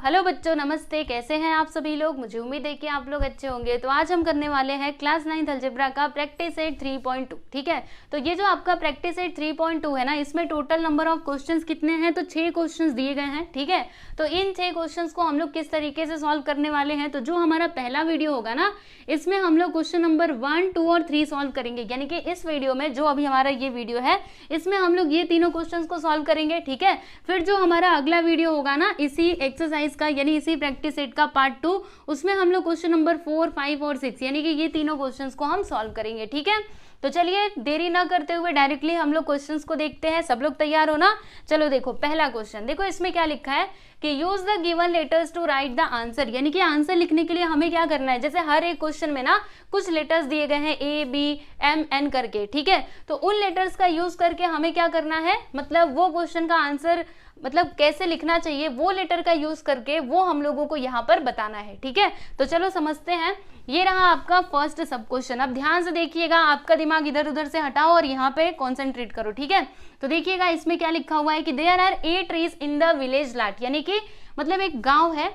Hello बच्चों, नमस्ते। कैसे हैं आप सभी लोग? मुझे उम्मीद है कि आप लोग अच्छे होंगे। तो आज हम करने वाले हैं क्लास 9th अलजेब्रा का प्रैक्टिस सेट 3.2। ठीक है, तो ये जो आपका प्रैक्टिस सेट 3.2 है ना, इसमें टोटल नंबर ऑफ क्वेश्चंस कितने हैं? तो 6 क्वेश्चंस दिए गए हैं। ठीक है, तो इन 6 क्वेश्चंस को हम लोग किस तरीके से सॉल्व करने वाले हैं, तो जो हमारा पहला वीडियो होगा ना, इसमें हम लोग क्वेश्चन नंबर 1, 2 और 3 सॉल्व करेंगे। यानी कि इस वीडियो में, जो अभी हमारा ये वीडियो है, इसमें हम लोग ये तीनों क्वेश्चंस को सॉल्व करेंगे। ठीक है, फिर जो हमारा अगला वीडियो होगा ना, इसी एक्सरसाइज का यानी इसी प्रैक्टिस सेट का पार्ट 2, उसमें हम लोग क्वेश्चन नंबर 4, 5 और 6 यानी कि ये तीनों क्वेश्चंस को हम सॉल्व करेंगे। ठीक है, तो चलिए देरी ना करते हुए डायरेक्टली हम लोग क्वेश्चंस को देखते हैं। सब लोग तैयार हो ना? चलो देखो पहला क्वेश्चन, देखो इसमें क्या लिखा है कि use the given letters to write the answer. यानी कि आंसर लिखने के लिए हमें क्या करना है, जैसे हर एक क्वेश्चन में ना कुछ लेटर्स दिए गए हैं A, B, M, N करके। ठीक है, तो उन लेटर्स का यूज करके हमें क्या करना है, मतलब वो क्वेश्चन का आंसर मतलब कैसे लिखना चाहिए, वो लेटर का यूज करके वो हम लोगों को यहाँ पर बताना है। ठीक है, तो चलो समझते हैं। ये रहा आपका फर्स्ट सब क्वेश्चन। अब ध्यान से देखिएगा, आपका दिमाग इधर उधर से हटाओ और यहाँ पे कॉन्सेंट्रेट करो। ठीक है, तो देखिएगा इसमें क्या लिखा हुआ है कि there are 8 trees in the village lot. यानी कि मतलब एक गांव है,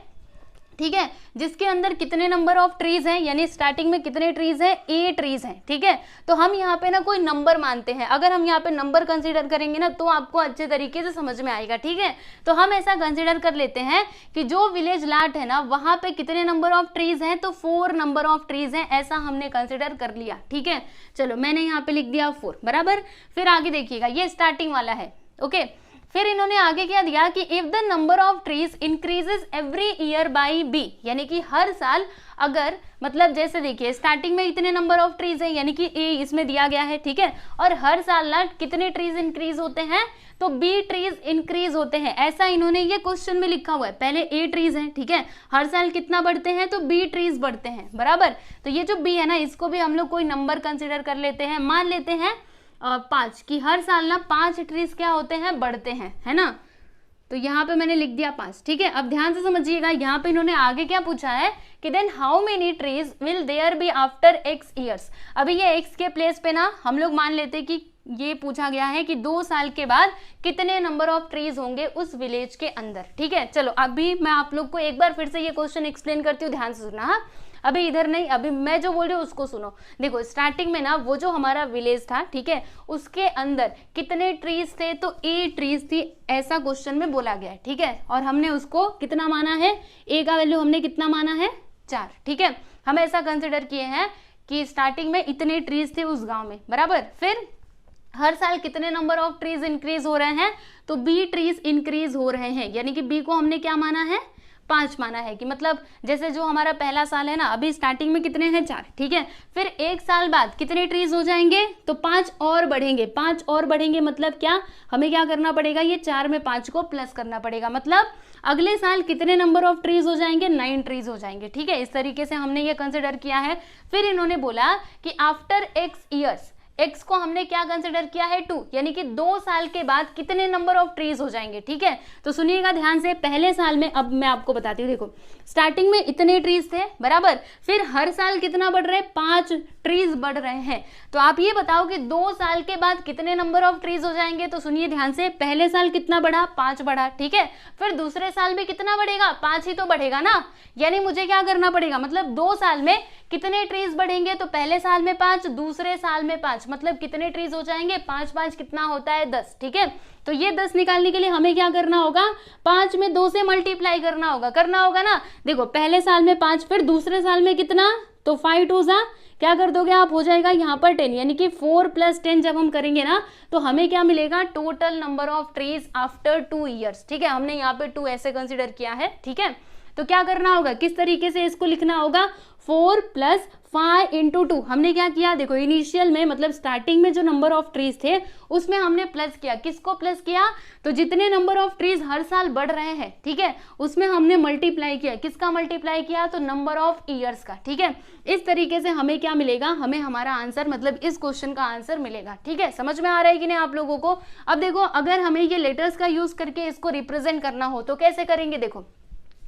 ठीक है, जिसके अंदर कितने नंबर ऑफ ट्रीज हैं, यानी स्टार्टिंग में कितने ट्रीज हैं? 8 ट्रीज हैं। ठीक है, तो हम यहाँ पे ना कोई नंबर मानते हैं। अगर हम यहाँ पे नंबर कंसीडर करेंगे ना, तो आपको अच्छे तरीके से समझ में आएगा। ठीक है, तो हम ऐसा कंसीडर कर लेते हैं कि जो विलेज लाट है ना, वहां पे कितने नंबर ऑफ ट्रीज हैं? तो 4 नंबर ऑफ ट्रीज हैं, ऐसा हमने कंसिडर कर लिया। ठीक है, चलो मैंने यहाँ पे लिख दिया 4 बराबर। फिर आगे देखिएगा, ये स्टार्टिंग वाला है। ओके, फिर इन्होंने आगे क्या दिया कि if the number of trees increases every year by b, यानी कि हर साल अगर, मतलब जैसे देखिए स्टार्टिंग में इतने नंबर ऑफ ट्रीज हैं, यानी कि ए इसमें दिया गया है। ठीक है, और हर साल ना कितने ट्रीज इंक्रीज होते हैं? तो बी ट्रीज इंक्रीज होते हैं, ऐसा इन्होंने ये क्वेश्चन में लिखा हुआ है। पहले ए ट्रीज हैं, ठीक है, हर साल कितना बढ़ते हैं? तो बी ट्रीज बढ़ते हैं बराबर। तो ये जो बी है ना, इसको भी हम लोग कोई नंबर कंसिडर कर लेते हैं, मान लेते हैं 5 कि हर साल ना 5 ट्रीज क्या होते हैं? बढ़ते हैं, है ना। तो यहाँ पे मैंने लिख दिया 5। ठीक है, अब ध्यान से समझिएगा, यहाँ पे इन्होंने आगे क्या पूछा है कि then how many trees will there be after x years. अभी ये x के प्लेस पे ना हम लोग मान लेते कि ये पूछा गया है कि 2 साल के बाद कितने नंबर ऑफ ट्रीज होंगे उस विलेज के अंदर। ठीक है, चलो अभी मैं आप लोग को एक बार फिर से ये क्वेश्चन एक्सप्लेन करती हूँ, ध्यान से सुनना। हाँ, अभी इधर नहीं, अभी मैं जो बोल रही हूँ उसको सुनो। देखो स्टार्टिंग में ना वो जो हमारा विलेज था, ठीक है, उसके अंदर कितने ट्रीज थे? तो 8 ट्रीज थी, ऐसा क्वेश्चन में बोला गया है। ठीक है, और हमने उसको कितना माना है? ए का वैल्यू हमने कितना माना है? 4। ठीक है, हम ऐसा कंसिडर किए हैं कि स्टार्टिंग में इतने ट्रीज थे उस गाँव में बराबर। फिर हर साल कितने नंबर ऑफ ट्रीज इंक्रीज हो रहे हैं? तो बी ट्रीज इंक्रीज हो रहे हैं, यानी कि बी को हमने क्या माना है? 5 माना है। कि मतलब जैसे जो हमारा पहला साल है ना, अभी स्टार्टिंग में कितने हैं? 4। ठीक है, फिर 1 साल बाद कितने ट्रीज हो जाएंगे? तो 5 और बढ़ेंगे। 5 और बढ़ेंगे मतलब क्या? हमें क्या करना पड़ेगा? ये 4 में 5 को प्लस करना पड़ेगा, मतलब अगले साल कितने नंबर ऑफ ट्रीज हो जाएंगे? 9 ट्रीज हो जाएंगे। ठीक है, इस तरीके से हमने ये कंसिडर किया है। फिर इन्होंने बोला कि आफ्टर x ईयर्स, x को हमने क्या कंसिडर किया है? 2, यानी कि 2 साल के बाद कितने नंबर ऑफ ट्रीज हो जाएंगे। ठीक है, तो सुनिएगा ध्यान से, पहले साल में, अब मैं आपको बताती हूँ। देखो स्टार्टिंग में इतने ट्रीज थे बराबर, फिर हर साल कितना बढ़ रहे हैं? 5 ट्रीज बढ़ रहे हैं। तो आप ये बताओ कि 2 साल के बाद कितने नंबर ऑफ ट्रीज हो जाएंगे? तो सुनिए ध्यान से, पहले साल कितना बढ़ा? 5 बढ़ा। ठीक है, फिर दूसरे साल में कितना बढ़ेगा? 5 ही तो बढ़ेगा ना। यानी मुझे क्या करना पड़ेगा, मतलब 2 साल में कितने ट्रीज बढ़ेंगे? तो पहले साल में 5, दूसरे साल में 5, मतलब कितने ट्रीज हो जाएंगे? 5 5 कितना होता है? 10। ठीक है, तो ये 10 निकालने के लिए हमें क्या करना होगा? 5 में 2 से मल्टीप्लाई करना होगा ना। देखो पहले साल में 5, फिर दूसरे साल में कितना? तो 5 2 जा क्या कर दोगे आप? हो जाएगा यहाँ पर 10, यानी कि 4 + 10 जब हम करेंगे ना, तो हमें क्या मिलेगा? Total number of trees after 2 years. ठीक है, हमने यहाँ पे 2 ऐसे कंसिडर किया है। ठीक है, तो क्या करना होगा, किस तरीके से इसको लिखना होगा? 4 + 5 × 2। हमने क्या किया? देखो इनिशियल में, मतलब स्टार्टिंग में जो नंबर ऑफ ट्रीज थे उसमें हमने प्लस किया। किसको प्लस किया? तो जितने नंबर ऑफ ट्रीज हर साल बढ़ रहे हैं, ठीक है, उसमें हमने मल्टीप्लाई किया। किसका मल्टीप्लाई किया? तो नंबर ऑफ ईयर्स का। ठीक है, इस तरीके से हमें क्या मिलेगा? हमें हमारा आंसर, मतलब इस क्वेश्चन का आंसर मिलेगा। ठीक है, समझ में आ रहा है कि नहीं आप लोगों को? अब देखो, अगर हमें ये लेटर्स का यूज करके इसको रिप्रेजेंट करना हो तो कैसे करेंगे? देखो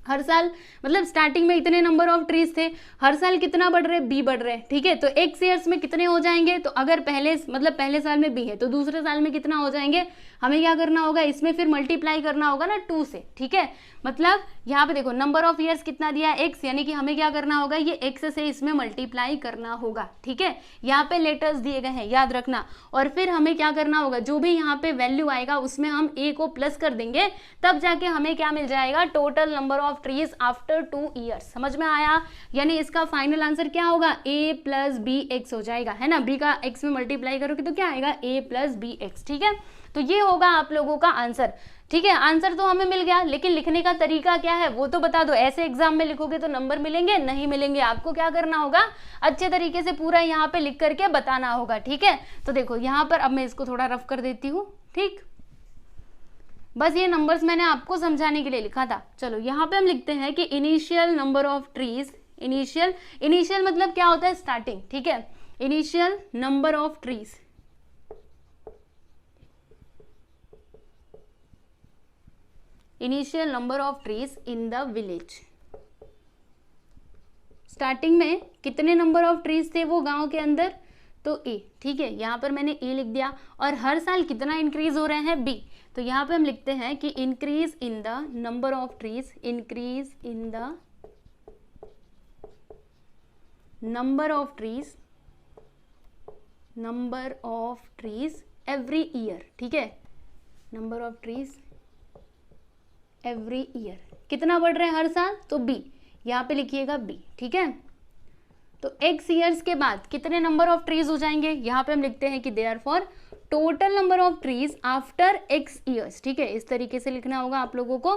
हर साल मतलब स्टार्टिंग में इतने नंबर ऑफ ट्रीज थे, हर साल कितना बढ़ रहे, बी बढ़ रहे, ठीक है। तो x ईयर्स में कितने हो जाएंगे, तो अगर पहले साल में बी है तो दूसरे साल में कितना हो जाएंगे, हमें क्या करना होगा, इसमें फिर मल्टीप्लाई करना होगा ना 2 से, ठीक है। मतलब यहाँ पे देखो नंबर ऑफ ईयर्स कितना दिया x, यानी कि हमें क्या करना होगा, ये x से इसमें मल्टीप्लाई करना होगा, ठीक है। यहाँ पे लेटर्स दिए गए हैं, याद रखना। और फिर हमें क्या करना होगा, जो भी यहाँ पे वैल्यू आएगा उसमें हम a को प्लस कर देंगे, तब जाके हमें क्या मिल जाएगा, total number of trees after 2 years. समझ में आया, यानी इसका फाइनल आंसर क्या होगा, a प्लस बी एक्स हो जाएगा, है ना। b का x में मल्टीप्लाई करोगे तो क्या आएगा, a प्लस बी एक्स, ठीक है। तो ये होगा आप लोगों का आंसर, ठीक है। आंसर तो हमें मिल गया, लेकिन लिखने का तरीका क्या है वो तो बता दो। ऐसे एग्जाम में लिखोगे तो नंबर मिलेंगे, नहीं मिलेंगे। आपको क्या करना होगा, अच्छे तरीके से पूरा यहाँ पे लिख करके बताना होगा, ठीक है। तो देखो यहाँ पर अब मैं इसको थोड़ा रफ कर देती हूँ, ठीक। बस ये नंबर्स मैंने आपको समझाने के लिए लिखा था। चलो यहाँ पे हम लिखते हैं कि initial number of trees, initial मतलब क्या होता है, स्टार्टिंग, ठीक है। Initial number of trees, initial number of trees in the village. Starting में कितने नंबर ऑफ ट्रीज थे वो गांव के अंदर, तो ए, ठीक है। यहाँ पर मैंने ए लिख दिया। और हर साल कितना इंक्रीज हो रहे हैं, बी। तो यहाँ पे हम लिखते हैं कि increase in the number of trees, increase in the number of trees, number of trees every year, ठीक है। Number of trees every year, कितना बढ़ रहा है हर साल, तो बी, यहाँ पे लिखिएगा बी, ठीक है। तो x ईयर्स के बाद कितने नंबर ऑफ ट्रीज हो जाएंगे, यहाँ पे हम लिखते हैं कि therefore total number of trees after x years, ठीक है। इस तरीके से लिखना होगा आप लोगों को,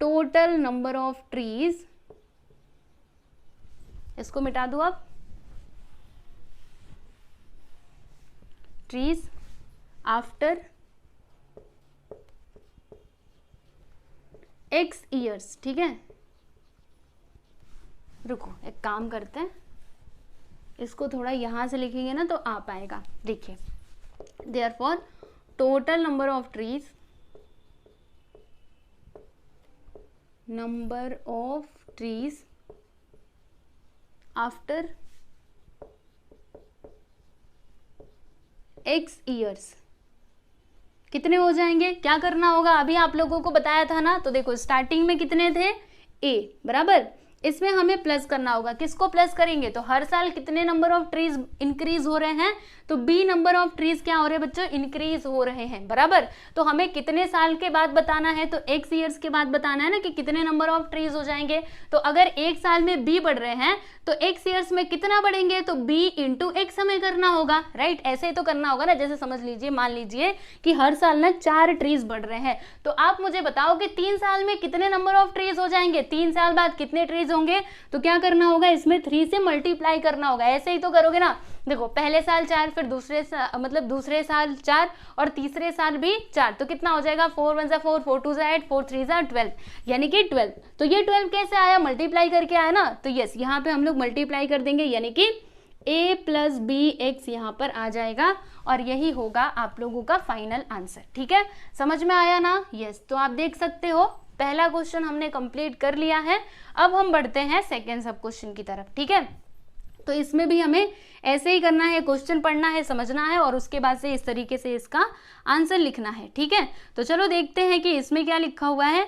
टोटल नंबर ऑफ ट्रीज, इसको मिटा दो आप, ट्रीज आफ्टर x ईयर्स, ठीक है। रुको एक काम करते हैं, इसको थोड़ा यहां से लिखेंगे ना तो आ पाएगा। देखिए therefore total number of trees, number of trees after x years कितने हो जाएंगे, क्या करना होगा, अभी आप लोगों को बताया था ना। तो देखो स्टार्टिंग में कितने थे, a बराबर, इसमें हमें प्लस करना होगा। किसको प्लस करेंगे, तो हर साल कितने नंबर ऑफ ट्रीज इंक्रीज हो रहे हैं, तो बी नंबर ऑफ ट्रीज क्या हो रहे हैं बच्चों, इंक्रीज हो रहे हैं, बराबर। तो हमें कितने साल के बाद बताना है, तो x ईयर्स के बाद बताना है ना कि कितने नंबर ऑफ ट्रीज हो जाएंगे। तो अगर एक साल में b बढ़ रहे हैं तो x ईयर्स में कितना बढ़ेंगे, तो b इंटू एक्स हमें करना होगा, राइट। ऐसे ही तो करना होगा ना। जैसे समझ लीजिए, मान लीजिए कि हर साल ना 4 ट्रीज बढ़ रहे हैं, तो आप मुझे बताओ कि 3 साल में कितने नंबर ऑफ ट्रीज हो जाएंगे, 3 साल बाद कितने ट्रीज होंगे। तो क्या करना होगा, इसमें 3 से मल्टीप्लाई करना होगा। ऐसे ही तो करोगे ना। देखो पहले साल 4, फिर दूसरे साल 4 और तीसरे साल भी 4, तो कितना हो जाएगा, 4 1 4, 4 2 8, 4 3 12, यानी कि 12। तो ये 12 कैसे आया, मल्टीप्लाई करके आया ना। तो यस, यहाँ पे हम लोग मल्टीप्लाई कर देंगे, यानी कि a प्लस बी एक्स यहाँ पर आ जाएगा, और यही होगा आप लोगों का फाइनल आंसर, ठीक है। समझ में आया ना, यस। तो आप देख सकते हो पहला क्वेश्चन हमने कंप्लीट कर लिया है। अब हम बढ़ते हैं सेकेंड सब क्वेश्चन की तरफ, ठीक है। तो इसमें भी हमें ऐसे ही करना है, क्वेश्चन पढ़ना है, समझना है, और उसके बाद से इस तरीके से इसका आंसर लिखना है, ठीक है। तो चलो देखते हैं कि इसमें क्या लिखा हुआ है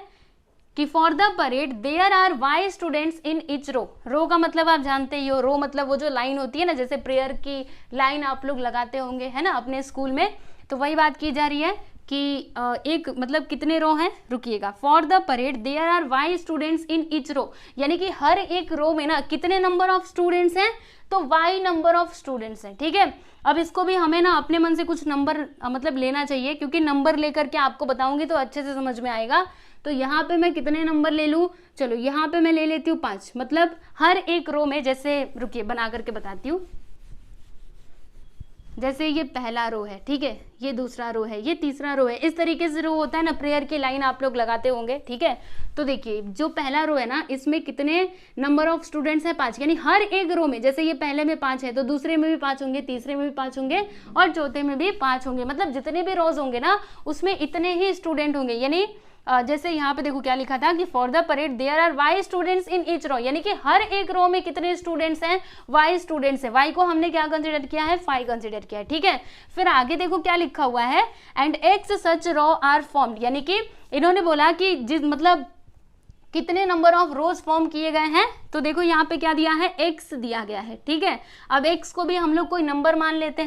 कि for the parade there are Y students in each row. Row का मतलब आप जानते ही हो, रो मतलब वो जो लाइन होती है ना, जैसे प्रेयर की लाइन आप लोग लगाते होंगे, है ना, अपने स्कूल में। तो वही बात की जा रही है कि एक मतलब कितने रो हैं, रुकिएगा। For the parade there are Y students in each row, यानी कि हर एक रो में ना कितने नंबर ऑफ स्टूडेंट्स हैं, तो वाई नंबर ऑफ स्टूडेंट्स हैं, ठीक है। अब इसको भी हमें ना अपने मन से कुछ नंबर मतलब लेना चाहिए, क्योंकि नंबर लेकर के आपको बताऊंगी तो अच्छे से समझ में आएगा। तो यहाँ पे मैं कितने नंबर ले लूँ, चलो यहाँ पे मैं ले लेती हूँ 5, मतलब हर एक रो में, जैसे रुकिए बना करके बताती हूँ। जैसे ये पहला रो है, ठीक है, ये दूसरा रो है, ये तीसरा रो है, इस तरीके से रो होता है ना, प्रेयर की लाइन आप लोग लगाते होंगे, ठीक है। तो देखिए जो पहला रो है ना, इसमें कितने नंबर ऑफ स्टूडेंट्स हैं, 5, यानी हर एक रो में, जैसे ये पहले में 5 है तो दूसरे में भी 5 होंगे, तीसरे में भी 5 होंगे, और चौथे में भी 5 होंगे। मतलब जितने भी रोज होंगे ना उसमें इतने ही स्टूडेंट होंगे, यानी जैसे यहाँ पे देखो क्या लिखा था कि for the parade there are Y students in each row, यानी कि हर एक रो में कितने स्टूडेंट्स हैं, वाई स्टूडेंट्स हैं। वाई को हमने क्या कंसिडर किया है, 5 कंसिडर किया है, ठीक है। फिर आगे देखो क्या लिखा हुआ है, and x such row are formed, यानी कि इन्होंने बोला कि मतलब कितने नंबर ऑफ रोज फॉर्म किए गए हैं। तो देखो यहाँ पे क्या दिया है, x दिया गया है, ठीक है। अब x को भी हम लोग कोई नंबर मान लेते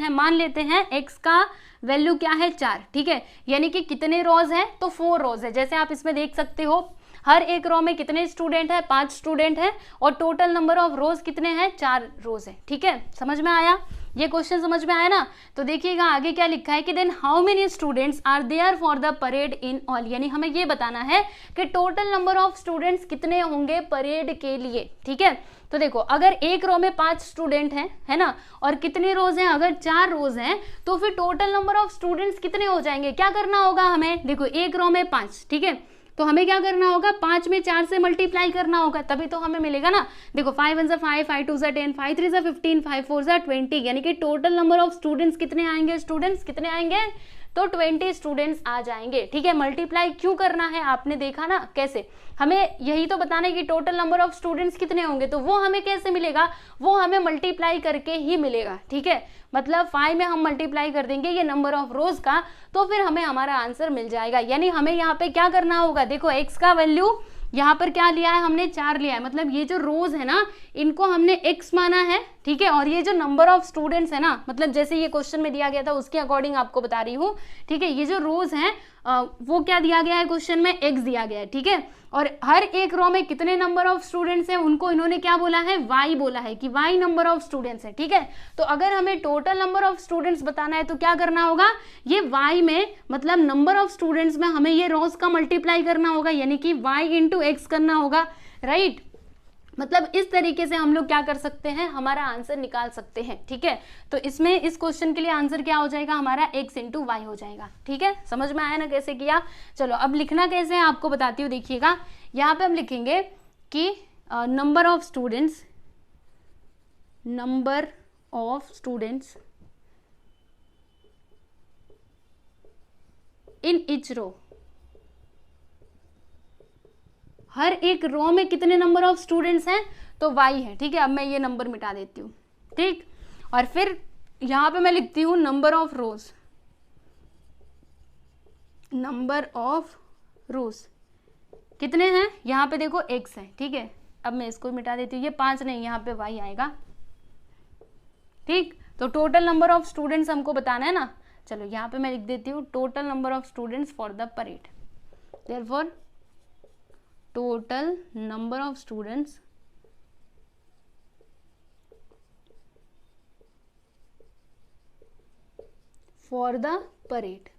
हैं x का वैल्यू क्या है, 4, ठीक है। यानी कि कितने रोज हैं, तो 4 रोज है। जैसे आप इसमें देख सकते हो हर एक रो में कितने स्टूडेंट है, 5 स्टूडेंट है, और टोटल नंबर ऑफ रोज कितने हैं, 4 रोज है, ठीक है। समझ में आया, ये क्वेश्चन समझ में आया ना। तो देखिएगा आगे क्या लिखा है कि then how many students are there for the parade in all, यानी हमें ये बताना है कि टोटल नंबर ऑफ स्टूडेंट्स कितने होंगे परेड के लिए, ठीक है। तो देखो अगर एक रो में 5 स्टूडेंट हैं, है ना, और कितने रोज हैं, अगर 4 रोज हैं, तो फिर टोटल नंबर ऑफ स्टूडेंट्स कितने हो जाएंगे। क्या करना होगा हमें, देखो एक रो में 5, ठीक है, तो हमें क्या करना होगा, 5 में 4 से मल्टीप्लाई करना होगा, तभी तो हमें मिलेगा ना। देखो 5 1 5, 5 2 10, 5 3 15, 5 4 20, यानी कि टोटल नंबर ऑफ स्टूडेंट्स कितने आएंगे, स्टूडेंट्स कितने आएंगे, तो 20 स्टूडेंट्स आ जाएंगे, ठीक है। मल्टीप्लाई क्यों करना है, आपने देखा ना कैसे, हमें यही तो बताना है कि टोटल नंबर ऑफ स्टूडेंट्स कितने होंगे, तो वो हमें कैसे मिलेगा, वो हमें मल्टीप्लाई करके ही मिलेगा, ठीक है। मतलब 5 में हम मल्टीप्लाई कर देंगे ये नंबर ऑफ रोज का, तो फिर हमें हमारा आंसर मिल जाएगा। यानी हमें यहाँ पे क्या करना होगा, देखो x का वैल्यू यहाँ पर क्या लिया है हमने, 4 लिया है, मतलब ये जो रोज है ना इनको हमने x माना है, ठीक है। और ये जो नंबर ऑफ स्टूडेंट्स है ना, मतलब जैसे ये क्वेश्चन में दिया गया था उसके अकॉर्डिंग आपको बता रही हूँ, ठीक है। ये जो रोज हैं वो क्या दिया गया है क्वेश्चन में, x दिया गया है, ठीक है। और हर एक रो में कितने नंबर ऑफ स्टूडेंट्स हैं, उनको इन्होंने क्या बोला है, y बोला है कि y नंबर ऑफ स्टूडेंट्स है, ठीक है। तो अगर हमें टोटल नंबर ऑफ स्टूडेंट्स बताना है तो क्या करना होगा, ये y में मतलब नंबर ऑफ स्टूडेंट्स में हमें ये रोज का मल्टीप्लाई करना होगा, यानी कि y इंटू एक्स करना होगा, राइट। मतलब इस तरीके से हम लोग क्या कर सकते हैं, हमारा आंसर निकाल सकते हैं, ठीक है। तो इसमें इस क्वेश्चन के लिए आंसर क्या हो जाएगा हमारा, x इंटू वाई हो जाएगा, ठीक है। समझ में आया ना कैसे किया। चलो अब लिखना कैसे है आपको बताती हूँ, देखिएगा यहाँ पे हम लिखेंगे कि number of students in each row, हर एक रो में कितने नंबर ऑफ स्टूडेंट्स हैं, तो y है, ठीक है। अब मैं ये नंबर मिटा देती हूँ, ठीक। और फिर यहाँ पे मैं लिखती हूँ नंबर ऑफ रोज कितने हैं, यहाँ पे देखो x है, ठीक है। अब मैं इसको मिटा देती हूँ, ये 5 नहीं, यहाँ पे y आएगा, ठीक। तो टोटल नंबर ऑफ स्टूडेंट्स हमको बताना है ना। चलो यहाँ पे मैं लिख देती हूँ total number of students for the parade, therefore total number of students for the parade,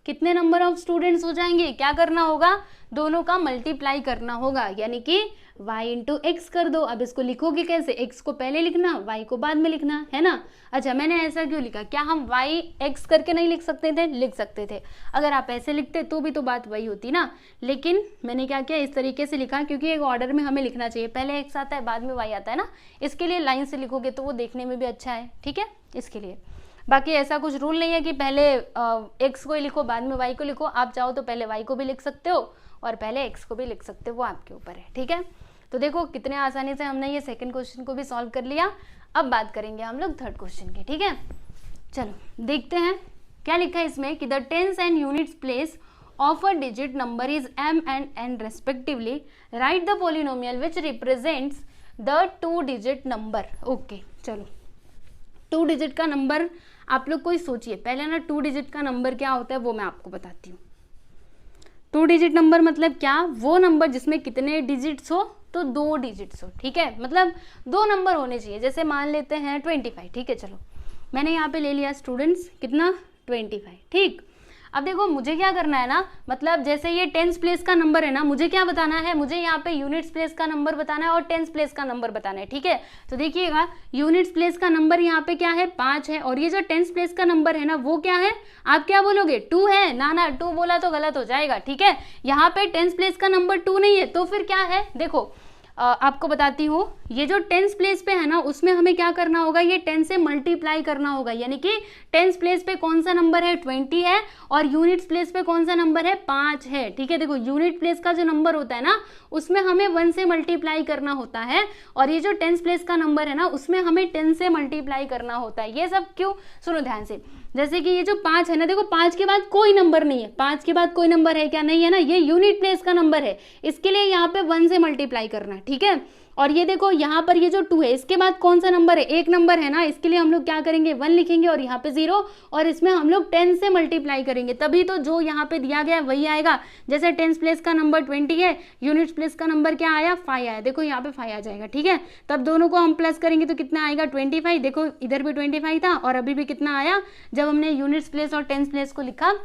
कितने नंबर ऑफ स्टूडेंट्स हो जाएंगे, क्या करना होगा, दोनों का मल्टीप्लाई करना होगा, यानी कि y इंटू एक्स कर दो। अब इसको लिखोगे कैसे, x को पहले लिखना, y को बाद में लिखना, है ना। अच्छा मैंने ऐसा क्यों लिखा, क्या हम y x करके नहीं लिख सकते थे, लिख सकते थे। अगर आप ऐसे लिखते तो भी तो बात वही होती ना, लेकिन मैंने क्या किया, इस तरीके से लिखा, क्योंकि एक ऑर्डर में हमें लिखना चाहिए, पहले x आता है बाद में y आता है ना, इसके लिए लाइन से लिखोगे तो वो देखने में भी अच्छा है, ठीक है, इसके लिए। बाकी ऐसा कुछ रूल नहीं है कि पहले x को ही लिखो बाद में y को लिखो, आप चाहो तो पहले y को भी लिख सकते हो और पहले x को भी लिख सकते हो, वो आपके ऊपर है, ठीक है। तो देखो कितने आसानी से हमने ये सेकंड क्वेश्चन को भी सॉल्व कर लिया। अब बात करेंगे हम लोग थर्ड क्वेश्चन की, ठीक है। चलो देखते हैं क्या लिखा है इसमें कि the tens and units place of a digit number is m and n respectively, write the polynomial which represents the 2 digit number. Okay चलो 2 डिजिट का नंबर आप लोग कोई सोचिए, पहले ना 2 डिजिट का नंबर क्या होता है वो मैं आपको बताती हूँ। 2 डिजिट नंबर मतलब क्या, वो नंबर जिसमें कितने डिजिट्स हो, तो 2 डिजिट्स हो, ठीक है। मतलब 2 नंबर होने चाहिए, जैसे मान लेते हैं 25, ठीक है। चलो मैंने यहाँ पे ले लिया स्टूडेंट्स कितना 25, ठीक। अब देखो मुझे क्या करना है ना, मतलब जैसे ये टेंस प्लेस का नंबर है ना, मुझे क्या बताना है, मुझे यहाँ पे यूनिट्स प्लेस का नंबर बताना है और टेंस प्लेस का नंबर बताना है, ठीक है। तो देखिएगा यूनिट्स प्लेस का नंबर यहाँ पे क्या है 5 है, और ये जो टेंस प्लेस का नंबर है ना वो क्या है, आप क्या बोलोगे 2 है ना, 2 बोला तो गलत हो जाएगा, ठीक है। यहाँ पे टेंस प्लेस का नंबर 2 नहीं है, तो फिर क्या है, देखो आपको बताती हूँ, ये जो टेंस प्लेस पे है ना उसमें हमें क्या करना होगा, ये 10 से मल्टीप्लाई करना होगा, यानी कि टेंस प्लेस पे कौन सा नंबर है 20 है और यूनिट्स प्लेस पे कौन सा नंबर है 5 है। ठीक है, देखो यूनिट प्लेस का जो नंबर होता है ना उसमें हमें 1 से मल्टीप्लाई करना होता है और ये जो टेंस प्लेस का नंबर है ना उसमें हमें 10 से मल्टीप्लाई करना होता है। ये सब क्यों, सुनो ध्यान से। जैसे कि ये जो 5 है ना, देखो 5 के बाद कोई नंबर नहीं है, 5 के बाद कोई नंबर है क्या, नहीं है ना, ये यूनिट प्लेस का नंबर है, इसके लिए यहाँ पे 1 से मल्टीप्लाई करना है। ठीक है, और ये देखो यहाँ पर ये जो 2 है इसके बाद कौन सा नंबर है, एक नंबर है ना, इसके लिए हम लोग क्या करेंगे 1 लिखेंगे और यहाँ पे 0 और इसमें हम लोग 10 से मल्टीप्लाई करेंगे, तभी तो जो यहाँ पे दिया गया है वही आएगा। जैसे टेंस प्लेस का नंबर 20 है, यूनिट्स प्लेस का नंबर क्या आया 5 आया, देखो यहाँ पे 5 आ जाएगा। ठीक है, तब दोनों को हम प्लस करेंगे तो कितना आएगा 25, देखो इधर भी 25 था और अभी भी कितना आया, जब हमने यूनिट्स प्लेस और टेंस प्लेस को लिखा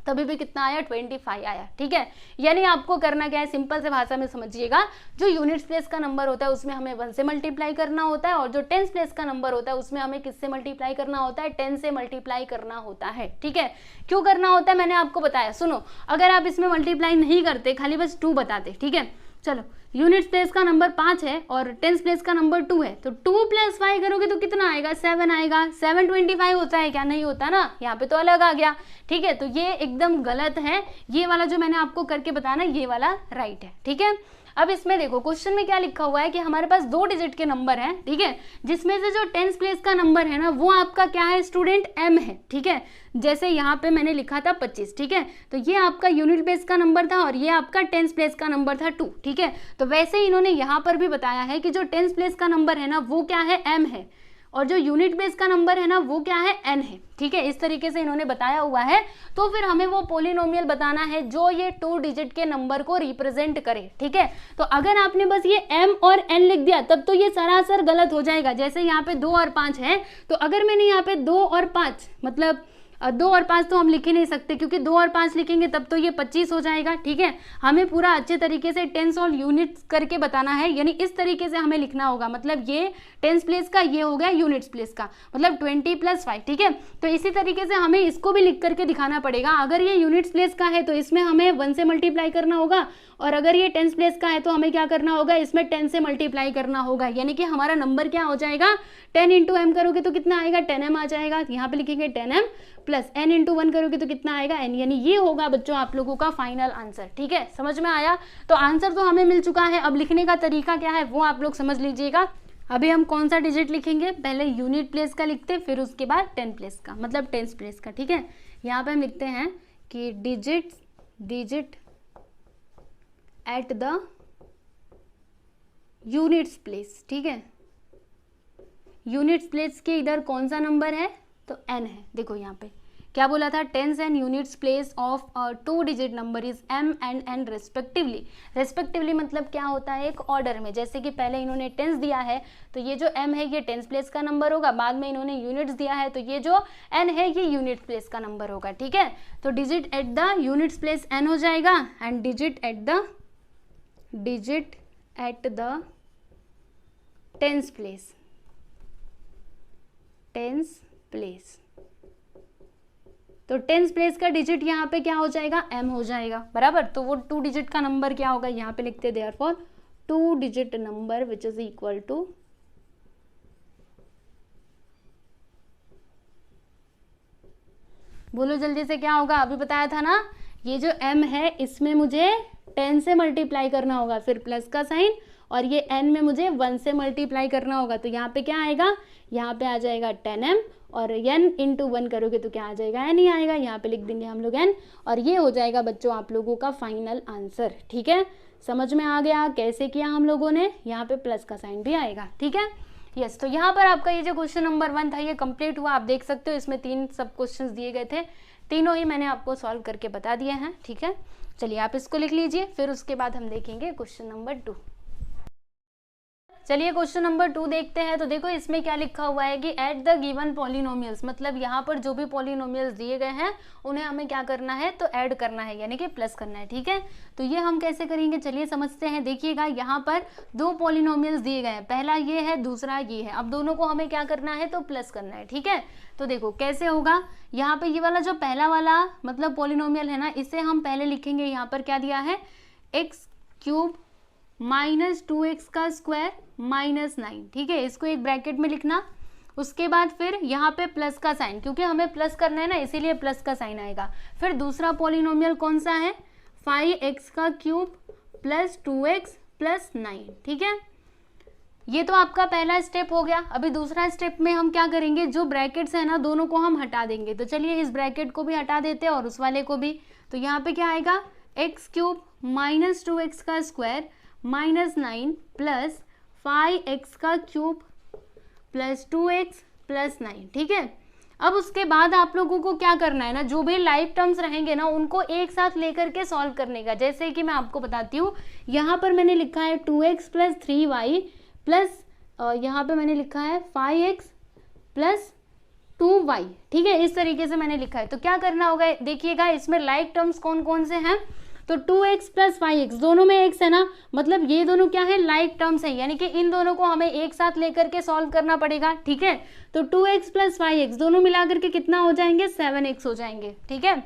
तभी भी कितना आया 25 आया। ठीक है, यानी आपको करना क्या है, सिंपल से भाषा में समझिएगा, जो यूनिट्स प्लेस का नंबर होता है उसमें हमें 1 से मल्टीप्लाई करना होता है और जो टेंस प्लेस का नंबर होता है उसमें हमें किससे मल्टीप्लाई करना होता है, 10 से मल्टीप्लाई करना होता है। ठीक है, क्यों करना होता है मैंने आपको बताया। सुनो, अगर आप इसमें मल्टीप्लाई नहीं करते, खाली बस 2 बताते, ठीक है, चलो यूनिट्स प्लेस का नंबर 5 है और टेंस प्लेस का नंबर 2 है, तो 2 + 5 करोगे तो कितना आएगा 7 आएगा। 725 होता है क्या, नहीं होता ना, यहाँ पे तो अलग आ गया। ठीक है, तो ये एकदम गलत है, ये वाला जो मैंने आपको करके बताया ना ये वाला राइट है। ठीक है, अब इसमें देखो क्वेश्चन में क्या लिखा हुआ है कि हमारे पास 2 डिजिट के नंबर हैं। ठीक है, जिसमें से जो टेंस प्लेस का नंबर है ना वो आपका क्या है स्टूडेंट m है। ठीक है, जैसे यहाँ पे मैंने लिखा था 25। ठीक है, तो ये आपका यूनिट प्लेस का नंबर था और ये आपका टेंस प्लेस का नंबर था 2। ठीक है, तो वैसे ही इन्होंने यहाँ पर भी बताया है कि जो टेंस प्लेस का नंबर है ना वो क्या है m है और जो यूनिट प्लेस का नंबर है ना वो क्या है n है। ठीक है, इस तरीके से इन्होंने बताया हुआ है। तो फिर हमें वो पॉलिनोमियल बताना है जो ये 2 डिजिट के नंबर को रिप्रेजेंट करे। ठीक है, तो अगर आपने बस ये m और n लिख दिया तब तो ये सरासर गलत हो जाएगा। जैसे यहाँ पे 2 और 5 है, तो अगर मैंने यहाँ पे 2 और 5 मतलब 2 और 5 तो हम लिख ही नहीं सकते क्योंकि 2 और 5 लिखेंगे तब तो ये 25 हो जाएगा। ठीक है, हमें पूरा अच्छे तरीके से टेंस और यूनिट्स करके बताना है, यानी इस तरीके से हमें लिखना होगा। मतलब ये टेंस प्लेस का, ये हो गया यूनिट्स प्लेस का, मतलब 20 + 5। ठीक है, तो इसी तरीके से हमें इसको भी लिख करके दिखाना पड़ेगा। अगर ये यूनिट्स प्लेस का है तो इसमें हमें 1 से मल्टीप्लाई करना होगा और अगर ये टेंस प्लेस का है तो हमें क्या करना होगा, इसमें 10 से मल्टीप्लाई करना होगा, यानी कि हमारा नंबर क्या हो जाएगा 10 × m करोगे तो कितना आएगा 10m आ जाएगा। यहाँ पे लिखेंगे 10m + n × 1 करोगे तो कितना आएगा n, यानी ये होगा बच्चों आप लोगों का फाइनल आंसर। ठीक है, समझ में आया। तो आंसर तो हमें मिल चुका है, अब लिखने का तरीका क्या है वो आप लोग समझ लीजिएगा। अभी हम कौन सा डिजिट लिखेंगे, पहले यूनिट प्लेस का लिखते फिर उसके बाद टेंस प्लेस का, मतलब टेंस प्लेस का। ठीक है, यहाँ पे हम लिखते हैं कि digit at the units place. ठीक है, यूनिट्स प्लेस के इधर कौन सा नंबर है तो n है। देखो यहाँ पे क्या बोला था, tens and units place of 2 digit number is m and n respectively. Respectively मतलब क्या होता है, एक ऑर्डर में। जैसे कि पहले इन्होंने टेंस दिया है तो ये जो m है ये टेंस प्लेस का नंबर होगा, बाद में इन्होंने यूनिट्स दिया है तो ये जो n है ये यूनिट प्लेस का नंबर होगा। ठीक है, तो digit at the units place n हो जाएगा and digit at the tens place. तो टेंस प्लेस का डिजिट यहाँ पे क्या हो जाएगा m हो जाएगा, बराबर। तो वो 2 डिजिट का नंबर क्या होगा, यहाँ पे लिखते therefore 2 digit number which is equal to बोलो जल्दी से क्या होगा, अभी बताया था ना, ये जो m है इसमें मुझे 10 से मल्टीप्लाई करना होगा, फिर प्लस का साइन, और ये n में मुझे 1 से मल्टीप्लाई करना होगा। तो यहाँ पे क्या आएगा, यहाँ पे आ जाएगा 10m और n × 1 करोगे तो क्या आ जाएगा n ही आएगा, यहाँ पे लिख देंगे हम लोग n, और ये हो जाएगा बच्चों आप लोगों का फाइनल आंसर। ठीक है, समझ में आ गया कैसे किया हम लोगों ने, यहाँ पे प्लस का साइन भी आएगा। ठीक है, यस। तो यहाँ पर आपका ये जो क्वेश्चन नंबर 1 था ये कंप्लीट हुआ। आप देख सकते हो इसमें 3 सब क्वेश्चंस दिए गए थे, तीनों ही मैंने आपको सॉल्व करके बता दिए हैं। ठीक है, चलिए आप इसको लिख लीजिए, फिर उसके बाद हम देखेंगे क्वेश्चन नंबर 2। चलिए क्वेश्चन नंबर 2 देखते हैं। तो देखो इसमें क्या लिखा हुआ है कि एट द गिवन पॉलिनोमियल्स, मतलब यहाँ पर जो भी पॉलिनोमियल्स दिए गए हैं उन्हें हमें क्या करना है तो ऐड करना है, यानी कि प्लस करना है। ठीक है, तो ये हम कैसे करेंगे चलिए समझते हैं। देखिएगा यहाँ पर 2 पॉलिनोमियल्स दिए गए हैं, पहला ये है दूसरा ये है। अब दोनों को हमें क्या करना है तो प्लस करना है। ठीक है, तो देखो कैसे होगा, यहाँ पे ये वाला जो पहला वाला मतलब पॉलिनोमियल है ना, इसे हम पहले लिखेंगे, यहाँ पर क्या दिया है x³ माइनस 2x का स्क्वायर माइनस 9, ठीक है, इसको एक ब्रैकेट में लिखना। उसके बाद फिर यहाँ पे प्लस का साइन, क्योंकि हमें प्लस करना है ना, इसीलिए प्लस का साइन आएगा। फिर दूसरा पॉलिनोमियल कौन सा है, 5x का क्यूब प्लस 2x प्लस 9, ठीक है। ये तो आपका पहला स्टेप हो गया। अभी दूसरा स्टेप में हम क्या करेंगे, जो ब्रैकेट्स है ना दोनों को हम हटा देंगे। तो चलिए इस ब्रैकेट को भी हटा देते हैं और उस वाले को भी। तो यहाँ पे क्या आएगा, x क्यूब माइनस 2x का स्क्वायर माइनस 9 प्लस 5x का क्यूब प्लस 2x प्लस 9, ठीक है। अब उसके बाद आप लोगों को क्या करना है ना, जो भी लाइव टर्म्स रहेंगे ना उनको एक साथ लेकर के सॉल्व करने का। जैसे कि मैं आपको बताती हूँ, यहाँ पर मैंने लिखा है 2x प्लस 3y प्लस यहाँ पे मैंने लिखा है 5x प्लस 2y, ठीक है, इस तरीके से मैंने लिखा है। तो क्या करना होगा, देखिएगा इसमें लाइव टर्म्स कौन कौन से हैं। तो 2x प्लस 5x दोनों में x है ना, मतलब ये दोनों क्या है, लाइव टर्म्स है, यानी कि इन दोनों को हमें एक साथ लेकर के सॉल्व करना पड़ेगा, ठीक है। तो 2x प्लस 5x दोनों मिला करके कितना हो जाएंगे, 7x हो जाएंगे, ठीक है।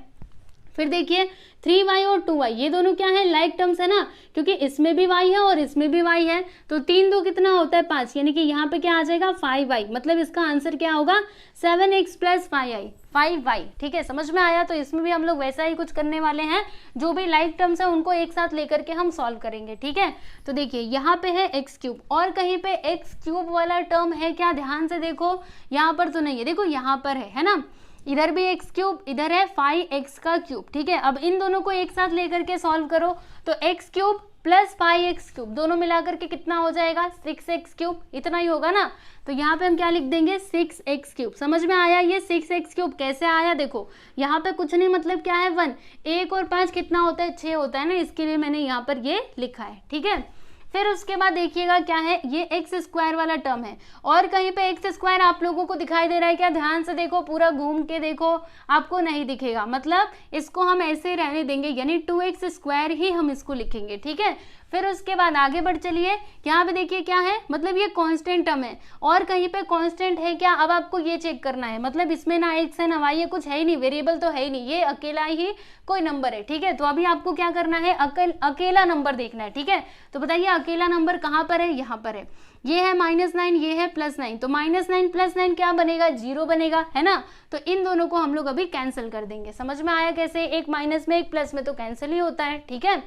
फिर देखिए 3y और 2y ये दोनों क्या है, लाइक टर्म्स है ना, क्योंकि इसमें भी y है और इसमें भी y है। तो 3 2 कितना होता है 5, यानी कि यहाँ पे क्या आ जाएगा 5y, मतलब इसका आंसर क्या होगा 7x प्लस 5y, ठीक है। समझ में आया। तो इसमें भी हम लोग वैसा ही कुछ करने वाले हैं, जो भी लाइक टर्म्स है उनको एक साथ लेकर के हम सॉल्व करेंगे, ठीक है। तो देखिए यहाँ पे है x क्यूब और कहीं पे x क्यूब वाला टर्म है क्या, ध्यान से देखो, यहाँ पर तो नहीं है, देखो यहाँ पर है ना, इधर भी x क्यूब, इधर है 5x का क्यूब, ठीक है। अब इन दोनों को एक साथ लेकर के सॉल्व करो, तो x cube plus 5x cube दोनों मिलाकर के कितना हो जाएगा 6x क्यूब, इतना ही होगा ना। तो यहाँ पे हम क्या लिख देंगे 6x क्यूब। समझ में आया। ये 6x क्यूब कैसे आया, देखो यहाँ पे कुछ नहीं, मतलब क्या है 1, 1 और 5 कितना होता है 6 होता है ना, इसके लिए मैंने यहाँ पर ये लिखा है, ठीक है। फिर उसके बाद देखिएगा क्या है, ये एक्स स्क्वायर वाला टर्म है और कहीं पे एक्स स्क्वायर आप लोगों को दिखाई दे रहा है क्या, ध्यान से देखो, पूरा घूम के देखो, आपको नहीं दिखेगा, मतलब इसको हम ऐसे ही रहने देंगे, यानी 2x स्क्वायर ही हम इसको लिखेंगे, ठीक है। फिर उसके बाद आगे बढ़ चलिए, यहाँ पे देखिए क्या है, मतलब ये कांस्टेंट टर्म है और कहीं पे कांस्टेंट है क्या, अब आपको ये चेक करना है, मतलब इसमें ना x है ना y है, कुछ है ही नहीं, वेरिएबल तो है ही नहीं, ये अकेला ही कोई नंबर है, ठीक है। तो अभी आपको क्या करना है, अकेला नंबर देखना है, ठीक है। तो बताइए अकेला नंबर कहाँ पर है, यहाँ पर है, ये है -9, ये है +9, तो -9 + 9 क्या बनेगा 0 बनेगा, है ना। तो इन दोनों को हम लोग अभी कैंसिल कर देंगे। समझ में आया कैसे, एक माइनस में एक प्लस में तो कैंसिल ही होता है, ठीक है।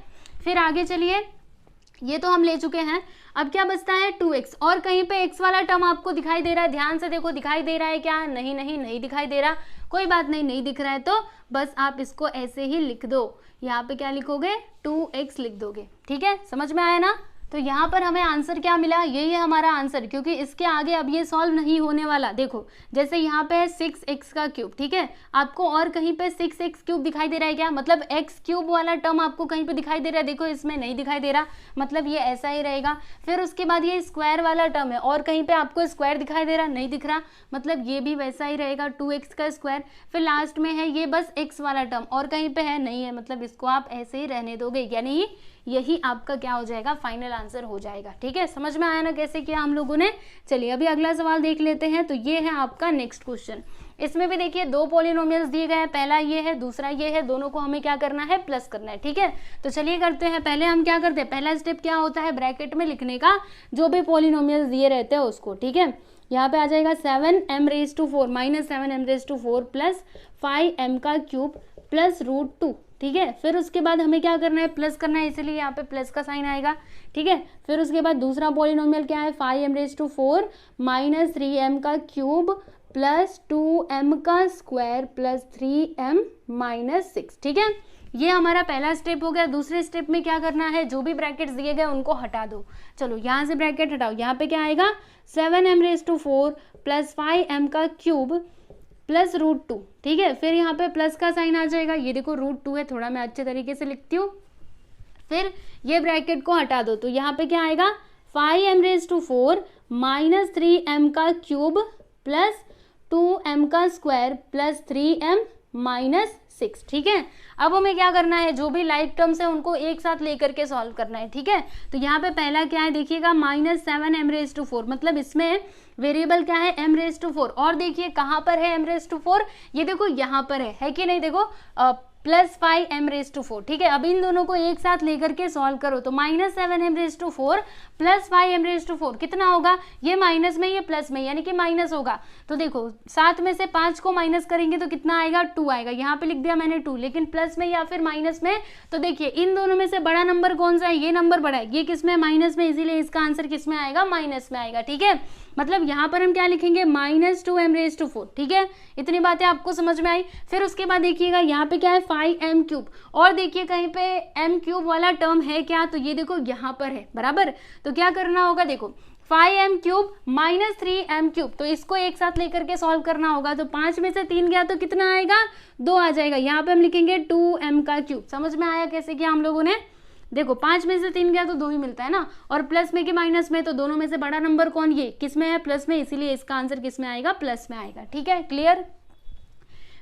फिर आगे चलिए, ये तो हम ले चुके हैं, अब क्या बचता है 2x और कहीं पे x वाला टर्म आपको दिखाई दे रहा है, ध्यान से देखो दिखाई दे रहा है क्या, नहीं नहीं नहीं दिखाई दे रहा, कोई बात नहीं, नहीं दिख रहा है तो बस आप इसको ऐसे ही लिख दो, यहाँ पे क्या लिखोगे 2x लिख दोगे, ठीक है। समझ में आया ना। तो यहाँ पर हमें आंसर क्या मिला, यही है हमारा आंसर, क्योंकि इसके आगे अब ये सॉल्व नहीं होने वाला। देखो जैसे यहाँ पे है 6x का क्यूब, ठीक है, आपको और कहीं पे 6x क्यूब दिखाई दे रहा है क्या, मतलब x क्यूब वाला टर्म आपको कहीं पे दिखाई दे रहा है, देखो इसमें नहीं दिखाई दे रहा, मतलब ये ऐसा ही रहेगा। फिर उसके बाद ये स्क्वायर वाला टर्म है और कहीं पे आपको स्क्वायर दिखाई दे रहा, नहीं दिख रहा, मतलब ये भी वैसा ही रहेगा 2x का स्क्वायर। फिर लास्ट में है ये बस x वाला टर्म और कहीं पे है नहीं है, मतलब इसको आप ऐसे ही रहने दोगे, यानी यही आपका क्या हो जाएगा, फाइनल आंसर हो जाएगा, ठीक है। समझ में आया ना कैसे किया हम लोगों ने। चलिए अभी अगला सवाल देख लेते हैं। तो ये है आपका नेक्स्ट क्वेश्चन, इसमें भी देखिए दो पॉलिनोमियल्स दिए गए हैं, पहला ये है दूसरा ये है, दोनों को हमें क्या करना है प्लस करना है, ठीक है। तो चलिए करते हैं, पहले हम क्या करते हैं, पहला स्टेप क्या होता है ब्रैकेट में लिखने का जो भी पॉलिनोमियल्स दिए रहते हैं उसको, ठीक है। यहाँ पे आ जाएगा 7m⁻⁴ -7m⁴ प्लस 5m का क्यूब प्लस √2, ठीक है। फिर उसके बाद हमें क्या करना है, प्लस करना है, इसीलिए यहाँ पे प्लस का साइन आएगा, ठीक है। फिर उसके बाद दूसरा पॉलिनोमियल क्या है 5m⁴ -3m का क्यूब प्लस 2m का स्क्वायर प्लस 3m - 6, ठीक है। ये हमारा पहला स्टेप हो गया। दूसरे स्टेप में क्या करना है, जो भी ब्रैकेट्स दिए गए उनको हटा दो। चलो यहाँ से ब्रैकेट हटाओ, यहाँ पे क्या आएगा 7m⁴ प्लस 5m का क्यूब प्लस √2, ठीक है। फिर यहाँ पे प्लस का साइन आ जाएगा, ये देखो √2 है, थोड़ा मैं अच्छे तरीके से लिखती हूँ। फिर ये ब्रैकेट को हटा दो, तो यहाँ पे क्या आएगा 5m⁴ -3m का क्यूब प्लस 2m का स्क्वायर प्लस 3m - 6, ठीक है। अब हमें क्या करना है, जो भी लाइक टर्म्स है उनको एक साथ लेकर के सॉल्व करना है, ठीक है। तो यहाँ पे पहला क्या है देखिएगा -7m⁴, मतलब इसमें वेरिएबल क्या है m⁴, और देखिए कहाँ पर है m⁴, ये देखो यहाँ पर है कि नहीं, देखो प्लस 5m⁴, ठीक है। अब इन दोनों को एक साथ लेकर के सॉल्व करो तो -7m⁴ प्लस 5m⁴ कितना होगा, ये माइनस में ये प्लस में, यानी कि माइनस होगा। तो देखो 7 में से 5 को माइनस करेंगे तो कितना आएगा, 2 आएगा। यहाँ पे लिख दिया मैंने 2, लेकिन प्लस में या फिर माइनस में, तो देखिए इन दोनों में से बड़ा नंबर कौन सा है, ये नंबर बड़ा है, ये किसमें, माइनस में, इसीलिए इसका आंसर किसमें आएगा, माइनस में आएगा, ठीक है। मतलब यहाँ पर हम क्या लिखेंगे, -2m⁴, ठीक है। इतनी बातें आपको समझ में आई। फिर उसके बाद देखिएगा यहाँ पे क्या है, 5m³, और देखिए कहीं पे m³ वाला टर्म है क्या, तो ये देखो यहाँ पर है, बराबर। तो क्या करना होगा, देखो 5m³ -3m³, तो इसको एक साथ लेकर के सॉल्व करना होगा। तो 5 में से 3 गया तो कितना आएगा, 2 आ जाएगा। यहाँ पे हम लिखेंगे 2m³। समझ में आया कैसे किया हम लोगों ने, देखो 5 में से 3 गया तो 2 ही मिलता है ना, और प्लस में कि माइनस में, तो दोनों में से बड़ा नंबर कौन, ये किस में है, प्लस में, इसीलिए इसका आंसर किस में आएगा, प्लस में आएगा, ठीक है, क्लियर।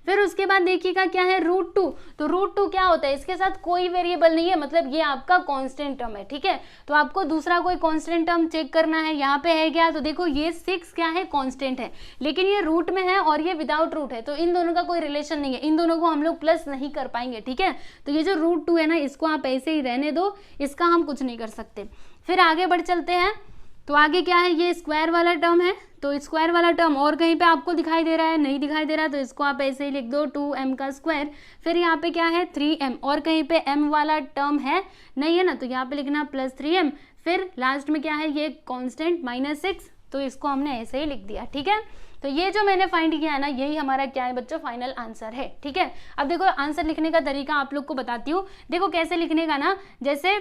फिर उसके बाद देखिएगा क्या है, √2। तो √2 क्या होता है, इसके साथ कोई वेरिएबल नहीं है, मतलब ये आपका कांस्टेंट टर्म है, ठीक है। तो आपको दूसरा कोई कांस्टेंट टर्म चेक करना है, यहाँ पे है क्या, तो देखो ये 6 क्या है, कांस्टेंट है, लेकिन ये रूट में है और ये विदाउट रूट है, तो इन दोनों का कोई रिलेशन नहीं है, इन दोनों को हम लोग प्लस नहीं कर पाएंगे, ठीक है। तो ये जो √2 है ना, इसको आप ऐसे ही रहने दो, इसका हम कुछ नहीं कर सकते। फिर आगे बढ़ चलते हैं, तो आगे क्या है, ये स्क्वायर वाला टर्म है, तो स्क्वायर वाला टर्म और कहीं पे आपको दिखाई दे रहा है, नहीं दिखाई दे रहा, तो इसको आप ऐसे ही लिख दो 2m²। फिर यहाँ पे क्या है, 3m, और कहीं पे m वाला टर्म है, नहीं है ना, तो यहाँ पे लिखना +3m। फिर लास्ट में क्या है, ये कांस्टेंट -6, तो इसको हमने ऐसे ही लिख दिया, ठीक है। तो ये जो मैंने फाइंड किया है ना, यही हमारा क्या है बच्चों, फाइनल आंसर है, ठीक है। अब देखो आंसर लिखने का तरीका आप लोग को बताती हूँ। देखो कैसे लिखने का ना, जैसे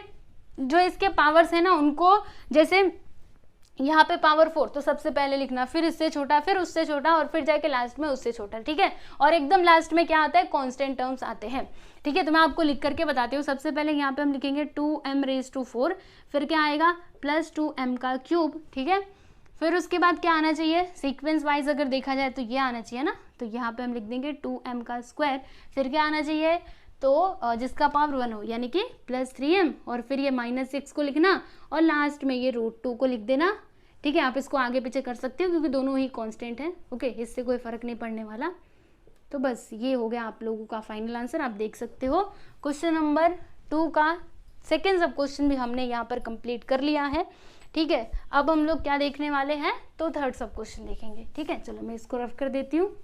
जो इसके पावर्स है ना, उनको जैसे यहाँ पे पावर 4, तो सबसे पहले लिखना, फिर इससे छोटा, फिर उससे छोटा, और फिर जाके लास्ट में उससे छोटा, ठीक है। और एकदम लास्ट में क्या आता है, कांस्टेंट टर्म्स आते हैं, ठीक है। तो मैं आपको लिख करके बताती हूँ। सबसे पहले यहाँ पे हम लिखेंगे 2m⁴, फिर क्या आएगा, +2m³, ठीक है। फिर उसके बाद क्या आना चाहिए, सीक्वेंस वाइज अगर देखा जाए तो ये आना चाहिए ना, तो यहाँ पे हम लिख देंगे 2m²। फिर क्या आना चाहिए, तो जिसका पावर 1 हो, यानी कि +3m, और फिर ये -6 को लिखना, और लास्ट में ये √2 को लिख देना, ठीक है। आप इसको आगे पीछे कर सकते हो क्योंकि दोनों ही कांस्टेंट हैं, ओके, इससे कोई फर्क नहीं पड़ने वाला। तो बस ये हो गया आप लोगों का फाइनल आंसर, आप देख सकते हो। क्वेश्चन नंबर 2 का सेकेंड सब क्वेश्चन भी हमने यहाँ पर कंप्लीट कर लिया है, ठीक है। अब हम लोग क्या देखने वाले हैं, तो थर्ड सब क्वेश्चन देखेंगे, ठीक है। चलो मैं इसको रफ कर देती हूँ।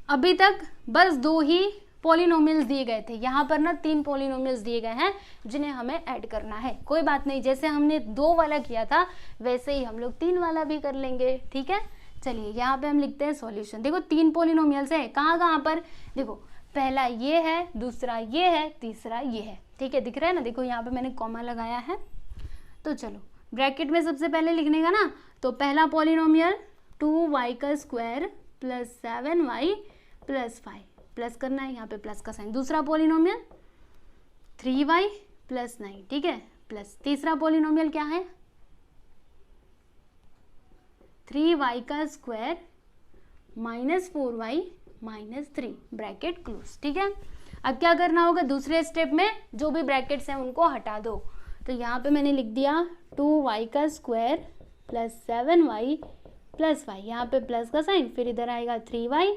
अभी तक बस 2 ही पॉलिनोमियल्स दिए गए थे, यहाँ पर ना 3 पॉलिनोमियल्स दिए गए हैं जिन्हें हमें ऐड करना है। कोई बात नहीं, जैसे हमने 2 वाला किया था वैसे ही हम लोग 3 वाला भी कर लेंगे, ठीक है। चलिए यहाँ पे हम लिखते हैं सॉल्यूशन। देखो 3 पॉलिनोमियल्स है, कहाँ कहाँ पर, देखो पहला ये है, दूसरा ये है, तीसरा ये है, ठीक है, दिख रहा है ना, देखो यहाँ पे मैंने कॉमा लगाया है। तो चलो ब्रैकेट में सबसे पहले लिखने का ना, तो पहला पॉलिनोमियल 2y² + 7y + 5, प्लस करना है, यहाँ पे प्लस का साइन। दूसरा पॉलिनोमियल 3y + 9, ठीक है, प्लस। तीसरा पॉलिनोमियल क्या है, 3y² - 4y - 3, ब्रैकेट क्लोज, ठीक है। अब क्या करना होगा, दूसरे स्टेप में जो भी ब्रैकेट्स हैं उनको हटा दो। तो यहाँ पे मैंने लिख दिया 2y² + 7y + 5, यहाँ पे प्लस का साइन, फिर इधर आएगा 3y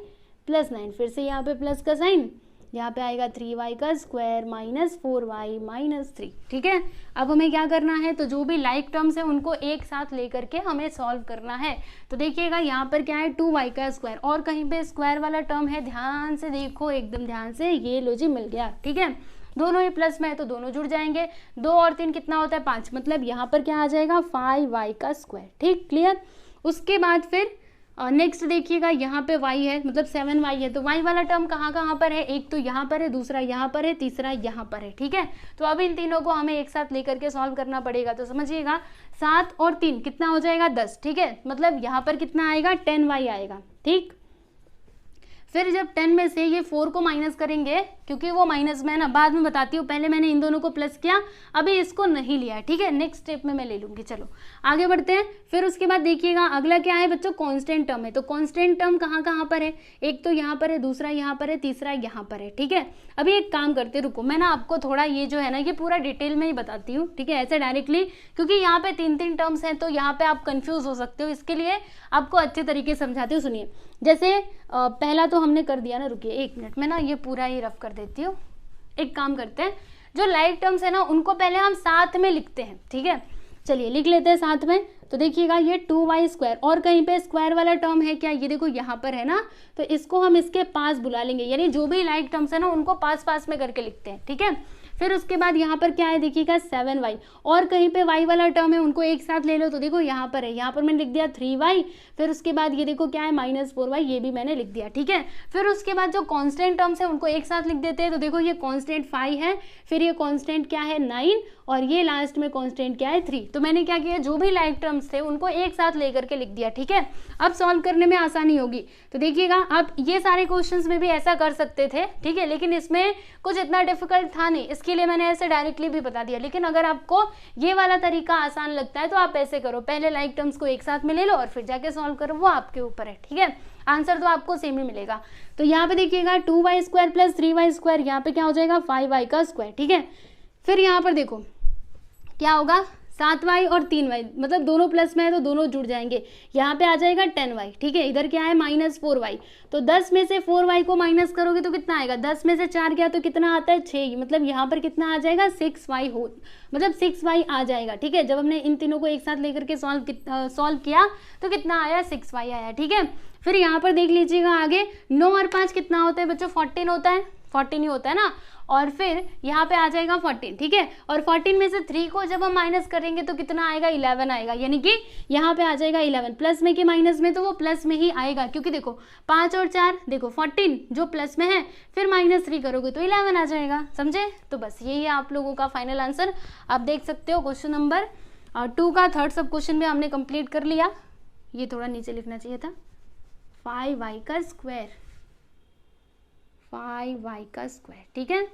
+ 9, फिर से यहाँ पे प्लस का साइन, यहाँ पे आएगा 3y² - 4y - 3, ठीक है। अब हमें क्या करना है, तो जो भी लाइक टर्म्स है उनको एक साथ लेकर के हमें सॉल्व करना है। तो देखिएगा यहाँ पर क्या है, 2y², और कहीं पे स्क्वायर वाला टर्म है, ध्यान से देखो, एकदम ध्यान से, ये लो जी मिल गया, ठीक है। दोनों ही प्लस में है तो दोनों जुड़ जाएंगे, 2 और 3 कितना होता है, 5, मतलब यहाँ पर क्या आ जाएगा, 5y², ठीक, क्लियर। उसके बाद फिर नेक्स्ट देखिएगा, यहाँ पे y है, मतलब 7y है, तो y वाला टर्म कहाँ कहाँ पर है, एक तो यहाँ पर है, दूसरा यहाँ पर है, तीसरा यहाँ पर है, ठीक है। तो अब इन तीनों को हमें एक साथ लेकर के सॉल्व करना पड़ेगा। तो समझिएगा 7 और 3 कितना हो जाएगा, 10, ठीक है, मतलब यहाँ पर कितना आएगा, 10y आएगा, ठीक। फिर जब 10 में से ये 4 को माइनस करेंगे, क्योंकि वो माइनस में है ना, बाद में बताती हूँ, पहले मैंने इन दोनों को प्लस किया, अभी इसको नहीं लिया, ठीक है, नेक्स्ट स्टेप में मैं ले लूंगी। चलो आगे बढ़ते हैं। फिर उसके बाद देखिएगा अगला क्या है बच्चों, कांस्टेंट टर्म है। तो कांस्टेंट टर्म कहाँ कहाँ पर है, एक तो यहाँ पर है, दूसरा यहाँ पर है, तीसरा यहाँ पर है, ठीक है। अभी एक काम करते, रुको, मैं ना आपको थोड़ा ये जो है ना ये पूरा डिटेल में ही बताती हूँ, ठीक है, ऐसे डायरेक्टली, क्योंकि यहाँ पे 3 टर्म्स हैं तो यहाँ पे आप कंफ्यूज हो सकते हो, इसके लिए आपको अच्छे तरीके से समझाती हूँ। सुनिए, जैसे पहला तो हमने कर दिया ना, रुकिए 1 मिनट, मैं ना ये पूरा ही रफ कर देती हूँ। एक काम करते हैं, जो लाइक टर्म्स है ना उनको पहले हम साथ में लिखते हैं, ठीक है, चलिए लिख लेते हैं साथ में। तो देखिएगा ये 2y², और कहीं पे स्क्वायर वाला टर्म है क्या, ये देखो यहाँ पर है ना, तो इसको हम इसके पास बुला लेंगे, यानी जो भी लाइक टर्म्स है ना उनको पास पास में करके लिखते हैं, ठीक है। फिर उसके बाद यहाँ पर क्या है देखिएगा 7y, और कहीं पे y वाला टर्म है उनको एक साथ ले लो, तो देखो यहाँ पर है, यहाँ पर मैंने लिख दिया 3y। फिर उसके बाद ये देखो क्या है -4y, ये भी मैंने लिख दिया, ठीक है। फिर उसके बाद जो कांस्टेंट टर्म्स है उनको एक साथ लिख देते हैं, तो देखो ये कांस्टेंट 5 है, फिर ये कांस्टेंट क्या है 9, और ये लास्ट में कांस्टेंट क्या है 3। तो मैंने क्या किया, जो भी लाइक टर्म्स थे उनको एक साथ लेकर के लिख दिया, ठीक है। अब सॉल्व करने में आसानी होगी। तो देखिएगा आप ये सारे क्वेश्चंस में भी ऐसा कर सकते थे, ठीक है, लेकिन इसमें कुछ इतना डिफिकल्ट था नहीं, इसके लिए मैंने ऐसे डायरेक्टली भी बता दिया। लेकिन अगर आपको ये वाला तरीका आसान लगता है तो आप ऐसे करो, पहले लाइक टर्म्स को एक साथ में ले लो और फिर जाके सॉल्व करो, वो आपके ऊपर है, ठीक है। आंसर तो आपको सेम ही मिलेगा। तो यहाँ पे देखिएगा 2y² + 3y², यहाँ पे क्या हो जाएगा 5y², ठीक है। फिर यहाँ पर देखो क्या होगा 7y और 3y, मतलब दोनों प्लस में है तो दोनों जुड़ जाएंगे, यहाँ पे आ जाएगा 10y, ठीक है। इधर क्या है -4y, तो 10 में से 4y को माइनस करोगे तो कितना आएगा, 10 में से 4 गया तो कितना आता है 6, मतलब यहाँ पर कितना आ जाएगा 6y मतलब 6y आ जाएगा, ठीक है। जब हमने इन तीनों को एक साथ लेकर के सॉल्व किया तो कितना आया 6y आया, ठीक है। फिर यहाँ पर देख लीजिएगा आगे 9 और 5 कितना होता है बच्चों, 14 होता है, 14 ही होता है ना, और फिर यहाँ पे आ जाएगा 14, ठीक है। और 14 में से 3 को जब हम माइनस करेंगे तो कितना आएगा 11 आएगा, यानी कि यहाँ पे आ जाएगा 11, प्लस में कि माइनस में, तो वो प्लस में ही आएगा, क्योंकि देखो 5 और 4 देखो 14 जो प्लस में है, फिर -3 करोगे तो 11 आ जाएगा, समझे। तो बस यही है आप लोगों का फाइनल आंसर। आप देख सकते हो क्वेश्चन नंबर 2 का थर्ड सब क्वेश्चन भी हमने कंप्लीट कर लिया। ये थोड़ा नीचे लिखना चाहिए था, 5y², 5y², ठीक है,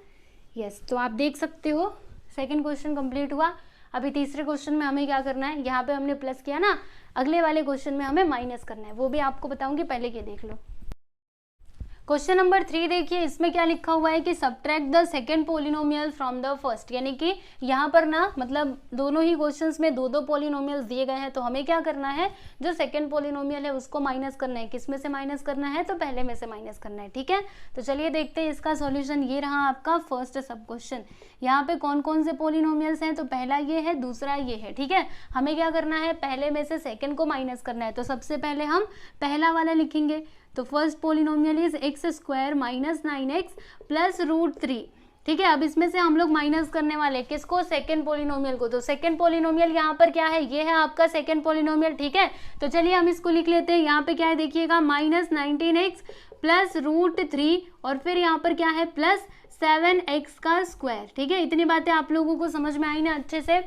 यस। तो आप देख सकते हो सेकंड क्वेश्चन कंप्लीट हुआ। अभी तीसरे क्वेश्चन में हमें क्या करना है, यहाँ पे हमने प्लस किया ना, अगले वाले क्वेश्चन में हमें माइनस करना है, वो भी आपको बताऊंगी, पहले ये देख लो। क्वेश्चन नंबर 3 देखिए, इसमें क्या लिखा हुआ है कि subtract the second polynomial from the first, यानी कि यहाँ पर ना मतलब दोनों ही क्वेश्चंस में 2-2 पोलिनोमियल्स दिए गए हैं, तो हमें क्या करना है, जो सेकेंड पोलिनोमियल है उसको माइनस करना है। किस में से माइनस करना है, तो पहले में से माइनस करना है, ठीक है। तो चलिए देखते हैं इसका सॉल्यूशन। ये रहा आपका फर्स्ट सब क्वेश्चन। यहाँ पे कौन कौन से पोलिनोमियल्स हैं, तो पहला ये है, दूसरा ये है, ठीक है। हमें क्या करना है, पहले में से सेकेंड को माइनस करना है, तो सबसे पहले हम पहला वाला लिखेंगे। तो first polynomial is x² - 9x + √3, ठीक है। अब इसमें से हम लोग माइनस करने वाले किसको, सेकेंड पोलिनोमियल को। तो सेकेंड पोलिनोमियल यहाँ पर क्या है, ये है आपका सेकेंड पोलिनोमियल, ठीक है। तो चलिए हम इसको लिख लेते हैं। यहाँ पे क्या है देखिएगा -19x + √3, और फिर यहाँ पर क्या है +7x², ठीक है। इतनी बातें आप लोगों को समझ में आई ना अच्छे से।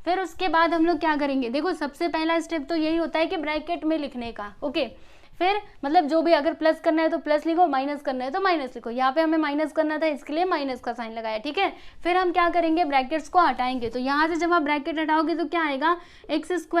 फिर उसके बाद हम लोग क्या करेंगे, देखो सबसे पहला स्टेप तो यही होता है कि ब्रैकेट में लिखने का, ओके। फिर मतलब जो भी अगर प्लस करना है तो प्लस लिखो, माइनस करना है तो माइनस लिखो। यहाँ पे हमें माइनस करना था, इसके लिए माइनस का साइन लगाया, ठीक है। फिर हम क्या करेंगे, ब्रैकेट्स को हटाएंगे। तो यहाँ से जब आप ब्रैकेट हटाओगे तो क्या आएगा, x² -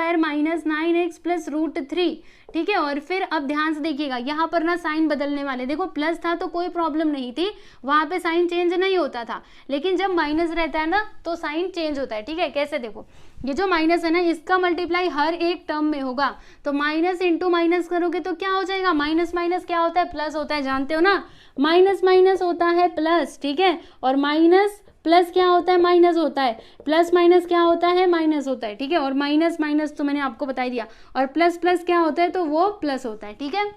9x + √3, ठीक है। और फिर अब ध्यान से देखिएगा, यहाँ पर ना साइन बदलने वाले, देखो प्लस था तो कोई प्रॉब्लम नहीं थी, वहाँ पे साइन चेंज नहीं होता था, लेकिन जब माइनस रहता है ना तो साइन चेंज होता है, ठीक है। कैसे, देखो ये जो माइनस है ना इसका मल्टीप्लाई हर एक टर्म में होगा, तो माइनस इंटू माइनस करोगे तो क्या हो जाएगा, माइनस माइनस क्या होता है, प्लस होता है, जानते हो ना, माइनस माइनस होता है प्लस, ठीक है। और माइनस प्लस क्या होता है, माइनस होता है, प्लस माइनस क्या होता है, माइनस होता है, ठीक है। और माइनस माइनस तो मैंने आपको बता दिया, और प्लस प्लस क्या होता है, तो वो प्लस होता है, ठीक है।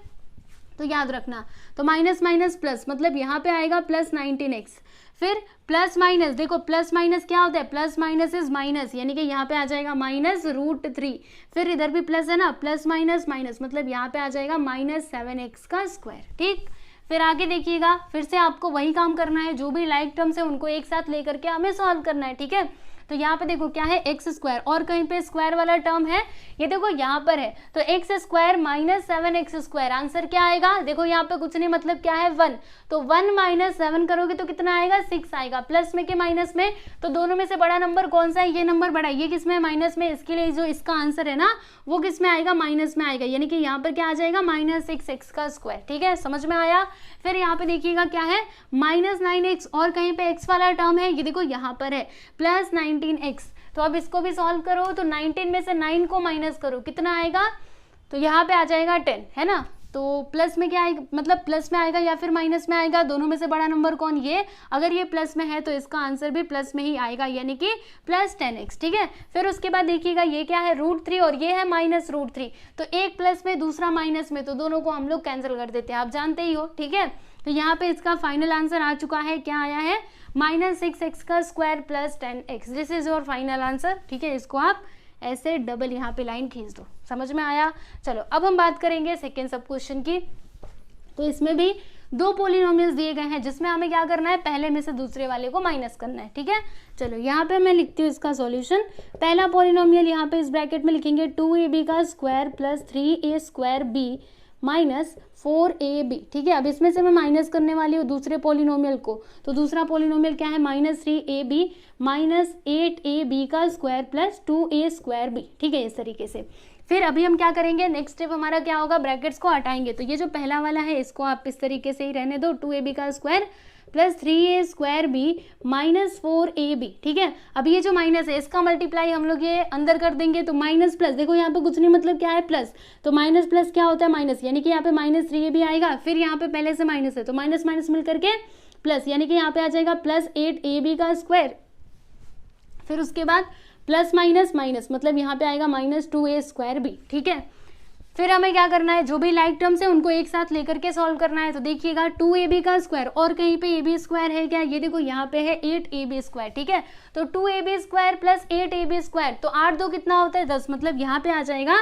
तो याद रखना, तो माइनस माइनस प्लस, मतलब यहाँ पे आएगा +19x। फिर प्लस माइनस, देखो प्लस माइनस क्या होता है, प्लस माइनस इज माइनस, यानी कि यहाँ पे आ जाएगा -√3। फिर इधर भी प्लस है ना, प्लस माइनस माइनस, मतलब यहाँ पे आ जाएगा -7x², ठीक। फिर आगे देखिएगा, फिर से आपको वही काम करना है, जो भी लाइक टर्म्स है उनको एक साथ लेकर के हमें सॉल्व करना है, ठीक है। तो यहाँ पे देखो क्या है एक्स स्क्वायर, और कहीं पे स्क्वायर वाला टर्म है, ये देखो यहाँ पर है, तो x square minus 7x square, answer क्या आएगा, देखो यहाँ पे कुछ नहीं मतलब क्या है 1, तो 1 माइनस 7 करोगे तो कितना आएगा 6 आएगा, प्लस में कि माइनस में, तो दोनों में से बड़ा नंबर कौन सा है, ये नंबर बड़ा है, ये किस में माइनस में, इसके लिए जो इसका आंसर है ना वो किस में आएगा माइनस में आएगा, यानी कि यहाँ पर क्या आ जाएगा -6x का स्क्वायर। ठीक है, समझ में आया। फिर यहाँ पे देखिएगा क्या है -9x, और कहीं पे x वाला टर्म है, ये देखो यहाँ पर है प्लस 19x, तो अब इसको भी सॉल्व करो, तो 19 में से 9 को माइनस करो, कितना आएगा, तो यहाँ पे आ जाएगा 10, है ना, तो प्लस में क्या आएगा, मतलब प्लस में आएगा या फिर माइनस में आएगा, दोनों में से बड़ा नंबर कौन, ये, अगर ये प्लस में है तो इसका आंसर भी प्लस में ही आएगा, यानी कि प्लस 10x। ठीक है, फिर उसके बाद देखिएगा ये क्या है √3 और ये है -√3, तो एक प्लस में दूसरा माइनस में, तो दोनों को हम लोग कैंसिल कर देते हैं, आप जानते ही हो। ठीक है, तो यहाँ पे इसका फाइनल आंसर आ चुका है, क्या आया है -6x का square plus 10x, this is your final answer. ठीक है, इसको आप ऐसे डबल यहाँ पे लाइन खींच दो, समझ में आया। चलो अब हम बात करेंगे सेकेंड सब क्वेश्चन की, तो इसमें भी दो पॉलिनोमियल्स दिए गए हैं, जिसमें हमें क्या करना है, पहले में से दूसरे वाले को माइनस करना है। ठीक है, चलो यहाँ पे मैं लिखती हूँ इसका सॉल्यूशन। पहला पॉलिनोमियल यहाँ पे इस ब्रैकेट में लिखेंगे 2ab का square plus 3a square b minus 4ab। ठीक है, अब इसमें से मैं माइनस करने वाली हूँ दूसरे पॉलिनोमियल को, तो दूसरा पॉलिनोमियल क्या है -3ab माइनस 8ab का square plus 2a square b। ठीक है, इस तरीके से। फिर अभी हम क्या करेंगे, नेक्स्ट स्टेप हमारा क्या होगा, ब्रैकेट्स को हटाएंगे, तो ये जो पहला वाला है इसको आप इस तरीके से ही रहने दो, 2ab का square plus 3a square b minus 4ab। ठीक है, अब ये जो माइनस है इसका मल्टीप्लाई हम लोग ये अंदर कर देंगे, तो माइनस प्लस, देखो यहाँ पे कुछ नहीं मतलब क्या है प्लस, तो माइनस प्लस क्या होता है माइनस, यानी कि यहाँ पे -3ab आएगा, फिर यहाँ पे पहले से माइनस है तो माइनस माइनस मिल करके प्लस, यानी कि यहाँ पे आ जाएगा प्लस 8ab का स्क्वायर, फिर उसके बाद प्लस माइनस माइनस, मतलब यहाँ पे आएगा -2a स्क्वायर b। ठीक है, फिर हमें क्या करना है, जो भी लाइक टर्म्स है उनको एक साथ लेकर के सॉल्व करना है, तो देखिएगा 2ab का स्क्वायर, और कहीं पे ab स्क्वायर है क्या, ये देखो यहाँ पे है 8ab स्क्वायर। ठीक है, तो 2ab square plus 8ab square, तो 8 2 कितना होता है 10, मतलब यहाँ पे आ जाएगा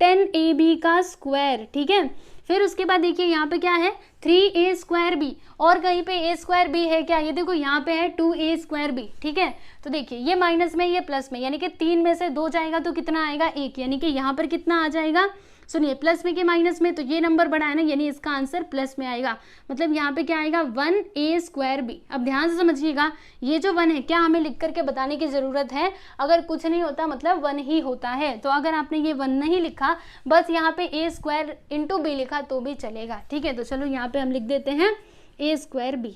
10ab का स्क्वायर। ठीक है, फिर उसके बाद देखिए यहाँ पे क्या है 3a स्क्वायर b, और कहीं पे a स्क्वायर b है क्या, ये देखो यहाँ पे है 2a स्क्वायर b। ठीक है, तो देखिए ये माइनस में ये प्लस में, यानी कि 3 में से 2 जाएगा तो कितना आएगा 1, यानी कि यहाँ पर कितना आ जाएगा, सुनिए प्लस में कि माइनस में, तो ये नंबर बड़ा है ना, यानी इसका आंसर प्लस में आएगा, मतलब यहाँ पे क्या आएगा 1a स्क्वायर b। अब ध्यान से समझिएगा, ये जो 1 है क्या हमें लिख करके बताने की जरूरत है, अगर कुछ नहीं होता मतलब 1 ही होता है, तो अगर आपने ये 1 नहीं लिखा, बस यहाँ पे a स्क्वायर इंटू b लिखा तो भी चलेगा। ठीक है, तो चलो यहाँ पे हम लिख देते हैं a स्क्वायर b।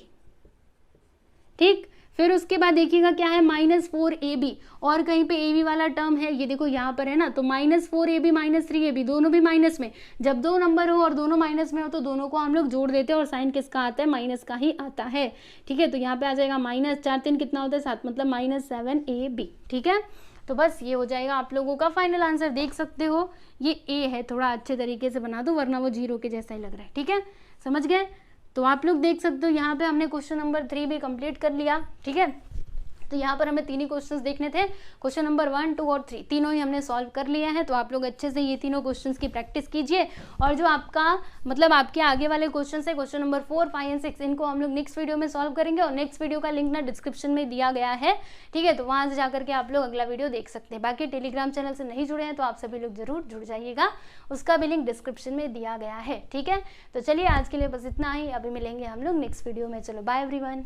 ठीक, फिर उसके बाद देखिएगा क्या है -4ab, और कहीं पे ab वाला टर्म है, ये देखो यहाँ पर है ना, तो -4ab -3ab दोनों भी माइनस में, जब दो नंबर हो और दोनों माइनस में हो तो दोनों को हम लोग जोड़ देते हैं, और साइन किसका आता है, माइनस का ही आता है। ठीक है, तो यहाँ पे आ जाएगा -4 3 कितना होता है 7, मतलब -7ab। ठीक है, तो बस ये हो जाएगा आप लोगों का फाइनल आंसर। देख सकते हो ये a है, थोड़ा अच्छे तरीके से बना दो वरना वो 0 के जैसा ही लग रहा है। ठीक है, समझ गए, तो आप लोग देख सकते हो यहाँ पे हमने क्वेश्चन नंबर 3 भी कंप्लीट कर लिया। ठीक है, तो यहाँ पर हमें तीन ही क्वेश्चंस देखने थे, क्वेश्चन नंबर 1, 2 और 3 तीनों ही हमने सॉल्व कर लिए हैं। तो आप लोग अच्छे से ये तीनों क्वेश्चंस की प्रैक्टिस कीजिए, और जो आपका मतलब आपके आगे वाले क्वेश्चंस है क्वेश्चन नंबर 4, 5 एंड 6 इनको हम लोग नेक्स्ट वीडियो में सॉल्व करेंगे, और नेक्स्ट वीडियो का लिंक ना डिस्क्रिप्शन में दिया गया है। ठीक है, तो वहाँ से जाकर के आप लोग अगला वीडियो देख सकते हैं। बाकी टेलीग्राम चैनल से नहीं जुड़े हैं तो आप सभी लोग जरूर जुड़ जाइएगा, उसका भी लिंक डिस्क्रिप्शन में दिया गया है। ठीक है, तो चलिए आज के लिए बस इतना ही, अभी मिलेंगे हम लोग नेक्स्ट वीडियो में। चलो बाय एवरीवन।